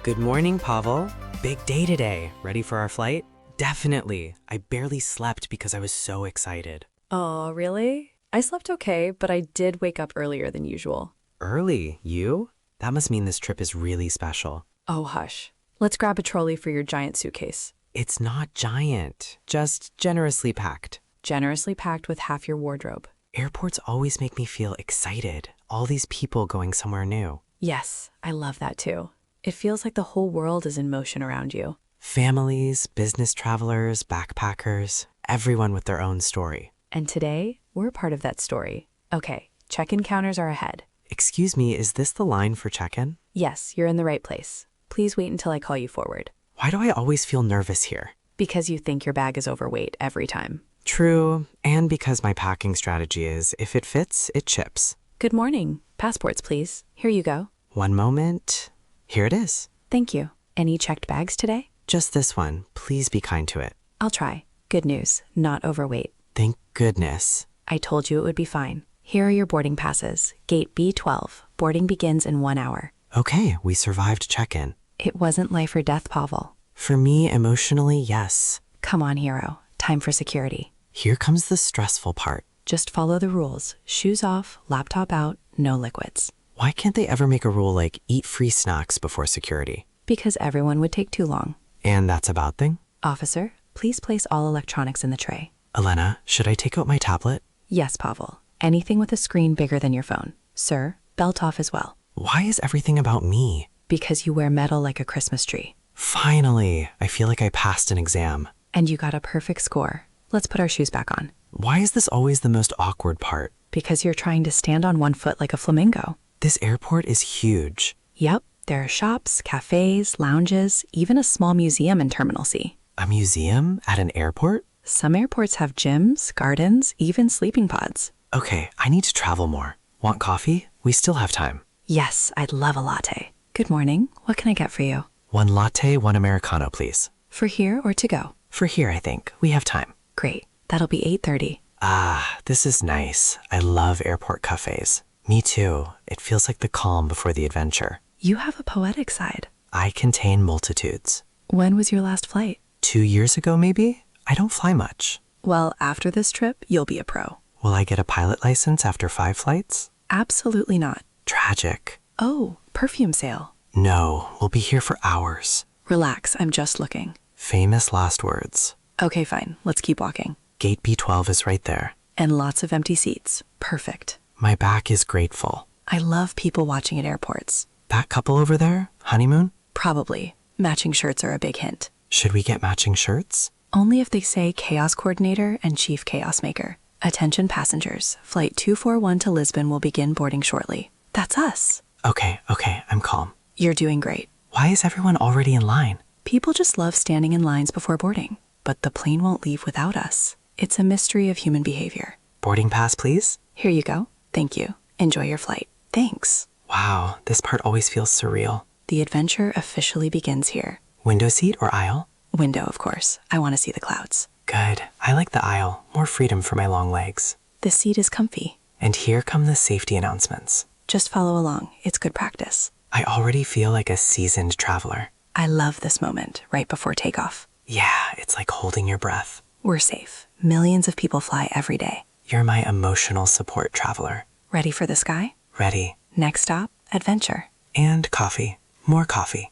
Good morning, Pavel. Big day today. Ready for our flight? Definitely. I barely slept because I was so excited. Oh, really? I slept okay, but I did wake up earlier than usual. Early? You? That must mean this trip is really special. Oh, hush. Let's grab a trolley for your giant suitcase. It's not giant, just generously packed. Generously packed with half your wardrobe. Airports always make me feel excited. All these people going somewhere new. Yes, I love that too. It feels like the whole world is in motion around you. Families, business travelers, backpackers, everyone with their own story. And today, we're part of that story. Okay, check-in counters are ahead. Excuse me, is this the line for check-in? Yes, you're in the right place. Please wait until I call you forward. Why do I always feel nervous here? Because you think your bag is overweight every time. True, and because my packing strategy is, if it fits, it chips. Good morning. Passports, please. Here you go. One moment. Here it is. Thank you. Any checked bags today? Just this one. Please be kind to it. I'll try. Good news, not overweight. Thank goodness. I told you it would be fine. Here are your boarding passes. Gate B12. Boarding begins in 1 hour. Okay, we survived check-in. It wasn't life or death, Pavel. For me, emotionally, yes. Come on, hero. Time for security. Here comes the stressful part. Just follow the rules. Shoes off, laptop out, no liquids. Why can't they ever make a rule like eat free snacks before security? Because everyone would take too long. And that's a bad thing? Officer, please place all electronics in the tray. Elena, should I take out my tablet? Yes, Pavel. Anything with a screen bigger than your phone. Sir, belt off as well. Why is everything about me? Because you wear metal like a Christmas tree. Finally, I feel like I passed an exam. And you got a perfect score. Let's put our shoes back on. Why is this always the most awkward part? Because you're trying to stand on one foot like a flamingo. This airport is huge. Yep, there are shops, cafes, lounges, even a small museum in Terminal C. A museum at an airport? Some airports have gyms, gardens, even sleeping pods. Okay, I need to travel more. Want coffee? We still have time. Yes, I'd love a latte. Good morning. What can I get for you? One latte, one Americano, please. For here or to go? For here, I think. We have time. Great. That'll be 8:30. Ah, this is nice. I love airport cafes. Me too. It feels like the calm before the adventure. You have a poetic side. I contain multitudes. When was your last flight? 2 years ago, maybe? I don't fly much. Well, after this trip, you'll be a pro. Will I get a pilot license after 5 flights? Absolutely not. Tragic. Oh, perfume sale. No, we'll be here for hours. Relax, I'm just looking. Famous last words. Okay, fine. Let's keep walking. Gate B12 is right there. And lots of empty seats. Perfect. My back is grateful. I love people watching at airports. That couple over there? Honeymoon? Probably. Matching shirts are a big hint. Should we get matching shirts? Only if they say Chaos Coordinator and Chief Chaos Maker. Attention passengers. Flight 241 to Lisbon will begin boarding shortly. That's us. Okay, I'm calm. You're doing great. Why is everyone already in line? People just love standing in lines before boarding. But the plane won't leave without us. It's a mystery of human behavior. Boarding pass, please? Here you go. Thank you. Enjoy your flight. Thanks. Wow, this part always feels surreal. The adventure officially begins here. Window seat or aisle? Window, of course. I want to see the clouds. Good. I like the aisle. More freedom for my long legs. The seat is comfy. And here come the safety announcements. Just follow along. It's good practice. I already feel like a seasoned traveler. I love this moment right before takeoff. Yeah, it's like holding your breath. We're safe. Millions of people fly every day. You're my emotional support traveler. Ready for the sky? Ready. Next stop, adventure. And coffee. More coffee.